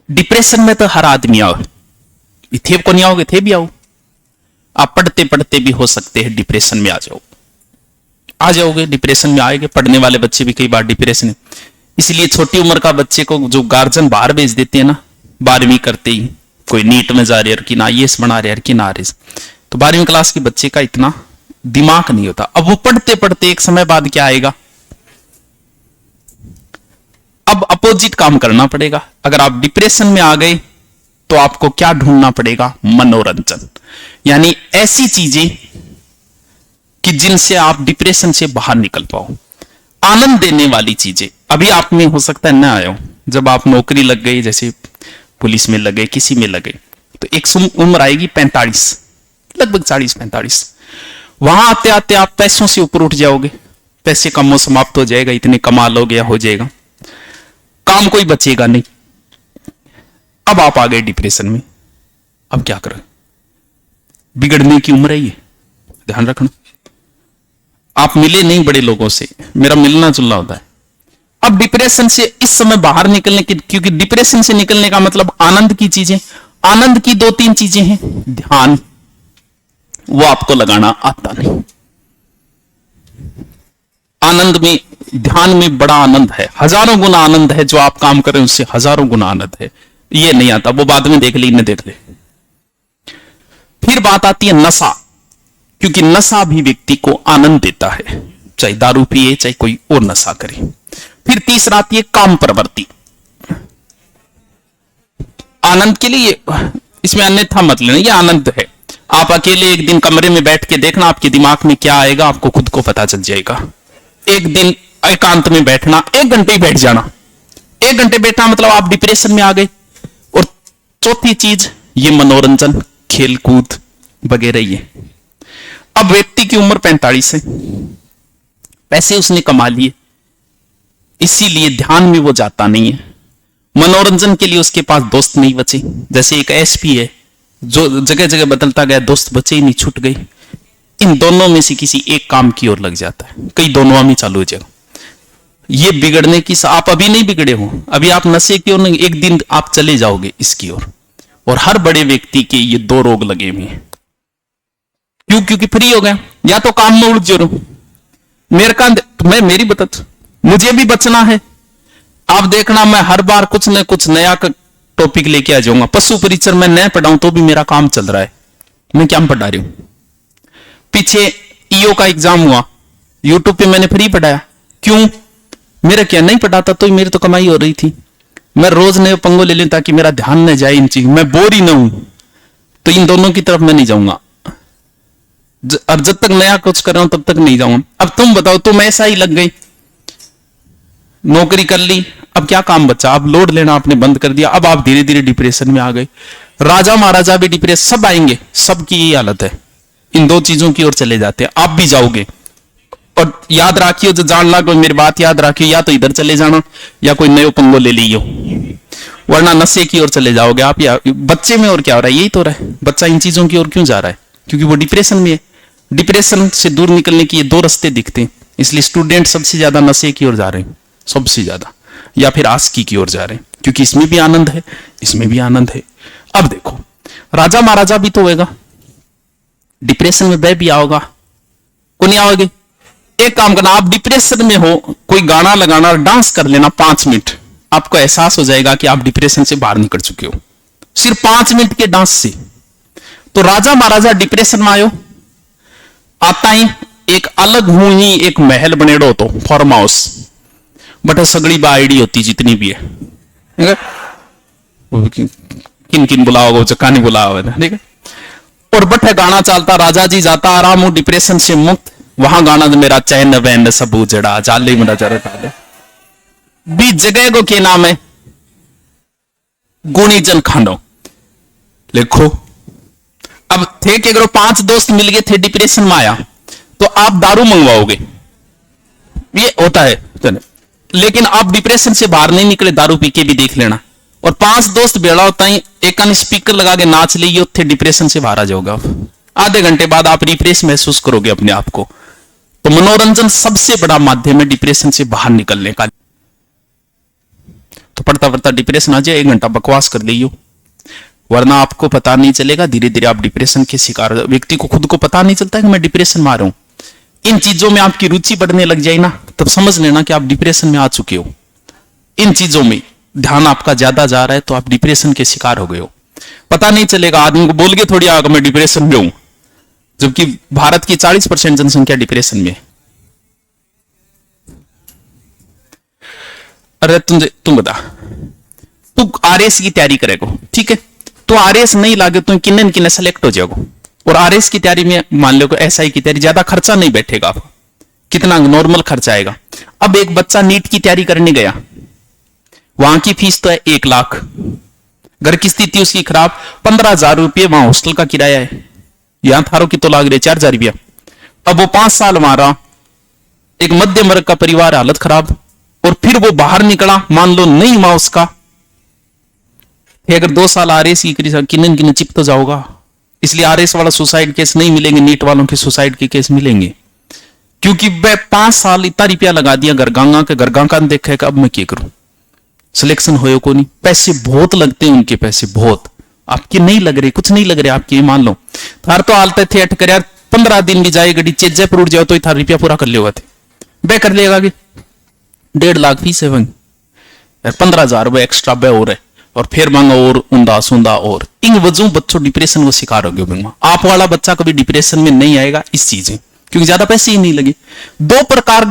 Depression में तो हर आदमी आओ, इथे को नहीं आओगे थे भी आओ। आप पढ़ते पढ़ते भी हो सकते हैं डिप्रेशन में आ जाओगे, डिप्रेशन में आएंगे। पढ़ने वाले बच्चे भी कई बार डिप्रेशन है। इसलिए छोटी उम्र का बच्चे को जो गार्जियन बाहर भेज देते हैं ना, 12वीं करते ही कोई नीट में जा रहे हैं कि ना ये बना रहे कि ना रहे, तो 12वीं क्लास के बच्चे का इतना दिमाग नहीं होता। अब वो पढ़ते पढ़ते एक समय बाद क्या आएगा, अब अपोजिट काम करना पड़ेगा। अगर आप डिप्रेशन में आ गए तो आपको क्या ढूंढना पड़ेगा, मनोरंजन, यानी ऐसी चीजें कि जिनसे आप डिप्रेशन से बाहर निकल पाओ, आनंद देने वाली चीजें। अभी आप में हो सकता है ना आया हो, जब आप नौकरी लग गई, जैसे पुलिस में लगे, किसी में लगे, तो एक उम्र आएगी 45, लगभग 40-45। वहां आते आते आप पैसों से ऊपर उठ जाओगे, पैसे कमो समाप्त हो जाएगा, इतने कमा लोगे या हो जाएगा, काम कोई बचेगा नहीं। अब आप आ गए डिप्रेशन में, अब क्या करें, बिगड़ने की उम्र है ये, ध्यान रखना। आप मिले नहीं बड़े लोगों से, मेरा मिलना जुलना होता है। अब डिप्रेशन से इस समय बाहर निकलने की, क्योंकि डिप्रेशन से निकलने का मतलब आनंद की चीजें, आनंद की 2-3 चीजें हैं। ध्यान, वो आपको लगाना आता नहीं। आनंद में, ध्यान में बड़ा आनंद है, हजारों गुना आनंद है, जो आप काम करें उससे हजारों गुना आनंद है। ये नहीं आता, वो बाद में देख ले, इन्हें देख ले। फिर बात आती है नशा, क्योंकि नशा भी व्यक्ति को आनंद देता है, चाहे दारू पिए चाहे कोई और नशा करे। फिर तीसरा आती है काम प्रवृत्ति। आनंद के लिए इसमें अन्यथा मत लेना, ये आनंद है। आप अकेले एक दिन कमरे में बैठ के देखना, आपके दिमाग में क्या आएगा आपको खुद को पता चल जाएगा। एक दिन एकांत में बैठना, 1 घंटे ही बैठ जाना, 1 घंटे बैठना मतलब आप डिप्रेशन में आ गए। और चौथी चीज ये मनोरंजन, खेल कूद वगैरह ये। अब व्यक्ति की उम्र 45 है, पैसे उसने कमा लिए, इसीलिए ध्यान में वो जाता नहीं है। मनोरंजन के लिए उसके पास दोस्त नहीं बचे, जैसे एक एसपी है जो जगह जगह बदलता गया, दोस्त बचे ही नहीं, छूट गई। इन दोनों में से किसी एक काम की ओर लग जाता है, कई दोनों में चालू हो जाएगा। ये बिगड़ने की, आप अभी नहीं बिगड़े हो, अभी आप नशे की ओर नहीं, एक दिन आप चले जाओगे इसकी ओर। और हर बड़े व्यक्ति के ये 2 रोग लगे हुए हैं। क्यों? क्योंकि फ्री हो गया, या तो काम में उलझ रहा हूं, मेरे का मैं मेरी बता, मुझे भी बचना है। आप देखना, मैं हर बार कुछ न कुछ नया टॉपिक लेके आ जाऊंगा। पशु परिचर में नया पढ़ाऊं तो भी मेरा काम चल रहा है, मैं क्या पढ़ा रही हूं। पीछे ईओ का एग्जाम हुआ, यूट्यूब पे मैंने फ्री पढ़ाया। क्यों? मेरा क्या नहीं पढ़ाता तो मेरी तो कमाई हो रही थी। मैं रोज नए पंगो ले लें ताकि मेरा ध्यान न जाए इन चीज, मैं बोर ही ना हूं, तो इन दोनों की तरफ मैं नहीं जाऊंगा। और जब तक नया कुछ कर रहा हूं तब तक नहीं जाऊंगा। अब तुम बताओ, तुम ऐसा ही लग गई, नौकरी कर ली, अब क्या काम बचा, अब लोड लेना आपने बंद कर दिया, अब आप धीरे धीरे डिप्रेशन में आ गए। राजा महाराजा भी डिप्रेशन, सब आएंगे, सबकी यही हालत है, इन 2 चीजों की ओर चले जाते हैं। आप भी जाओगे। और याद रखियो, जो जान ला, मेरी बात याद रखियो, या तो इधर चले जाना या कोई नयो पंगो ले लियो, वरना नशे की ओर चले जाओगे आप। या बच्चे में और क्या हो रहा है, यही तो हो रहा है। बच्चा इन चीजों की ओर क्यों जा रहा है? क्योंकि वो डिप्रेशन में है। डिप्रेशन से दूर निकलने के ये 2 रास्ते दिखते हैं, इसलिए स्टूडेंट सबसे ज्यादा नशे की ओर जा रहे हैं, सबसे ज्यादा, या फिर आस्की की ओर जा रहे हैं, क्योंकि इसमें भी आनंद है, इसमें भी आनंद है। अब देखो, राजा महाराजा भी तो होएगा, डिप्रेशन में वह भी आओगा, को नहीं आओगे। एक काम करना, आप डिप्रेशन में हो, कोई गाना लगाना और डांस कर लेना 5 मिनट, आपको एहसास हो जाएगा कि आप डिप्रेशन से बाहर निकल चुके हो, सिर्फ 5 मिनट के डांस से। तो राजा महाराजा डिप्रेशन में आयो, आता ही एक अलग हूं ही एक महल बनेड़ो तो फार्म हाउस, बट सगड़ी बाइडी होती जितनी भी है, किन किन बुलाओगे, चक्का नहीं बुलाओ, ठीक है। और बट गाना चलता, राजा जी जाता आराम हूं डिप्रेशन से मुक्त, वहां गाना मेरा चैन वैन सब उजड़ा, जाले मेरा जरा भी जगह को क्या नाम है, गुणीजन खानो लिखो। अब थे कि अगर 5 दोस्त मिल गए थे, डिप्रेशन में आया, तो आप दारू मंगवाओगे, ये होता है। लेकिन आप डिप्रेशन से बाहर नहीं निकले, दारू पी के भी देख लेना। और 5 दोस्त बेड़ा होता है, एक स्पीकर लगा के नाच लीजिए, थे डिप्रेशन से बाहर आ जाओगे। आधे घंटे बाद आप रिफ्रेश महसूस करोगे अपने आप को। तो मनोरंजन सबसे बड़ा माध्यम है डिप्रेशन से बाहर निकलने का। तो पढ़ता पढ़ता डिप्रेशन आ जाए, 1 घंटा बकवास कर लियो, वरना आपको पता नहीं चलेगा, धीरे धीरे आप डिप्रेशन के शिकार। व्यक्ति को खुद को पता नहीं चलता कि मैं डिप्रेशन में आ रहा हूं। इन चीजों में आपकी रुचि बढ़ने लग जाए ना, तब समझ लेना कि आप डिप्रेशन में आ चुके हो। इन चीजों में ध्यान आपका ज्यादा जा रहा है तो आप डिप्रेशन के शिकार हो गए हो। पता नहीं चलेगा, आदमी को बोल के थोड़ी आगे मैं डिप्रेशन में हूं, जबकि भारत की 40% जनसंख्या डिप्रेशन में है। अरे तुम बता, तू आरएस की तैयारी करेगा, ठीक है, तो आरएस नहीं लागे तो किन्ने किन्ने सेलेक्ट हो जाएगा। और आरएस की तैयारी में मान लो एसआई की तैयारी, ज्यादा खर्चा नहीं बैठेगा, आप कितना नॉर्मल खर्चा आएगा। अब एक बच्चा नीट की तैयारी करने गया, वहां की फीस तो है 1 लाख, घर की स्थिति उसकी खराब, 15,000 रुपये वहां हॉस्टल का किराया है, यहां थारों की तो लाग रही 4,000 रुपया। अब वो 5 साल मारा, एक मध्यम वर्ग का परिवार, हालत खराब, और फिर वो बाहर निकला, मान लो नहीं हुआ उसका, अगर 2 साल आरएस की किन्ने किन्ने चिप तो जाओगा। इसलिए आरएस वाला सुसाइड केस नहीं मिलेंगे, नीट वालों के सुसाइड के केस मिलेंगे, क्योंकि वह 5 साल इतना रुपया लगा दिया गरगांगा के, गरगांगा ने देखा कि अब मैं क्या करूं, सिलेक्शन होयो को नहीं, पैसे बहुत लगते हैं उनके, पैसे बहुत। आपके नहीं लग रहे, कुछ नहीं लग रहे आपके, मान लो थार तो हालत थे अटकर यार, 15 दिन भी जाए गड्डी चेत जयपुर उठ जाओ तो थार रुपया पूरा कर लेगा थे, वे कर लेगा कि 1.5 लाख फीस है वही यार, 15,000 रुपए एक्स्ट्रा वे हो रहे, और फिर मांगा और उंदा सुंदा, और इन वजहों बच्चों डिप्रेशन को शिकार हो गए। आप वाला बच्चा कभी डिप्रेशन में नहीं आएगा इस चीज में, क्योंकि ज्यादा पैसे ही नहीं लगे। 2 प्रकार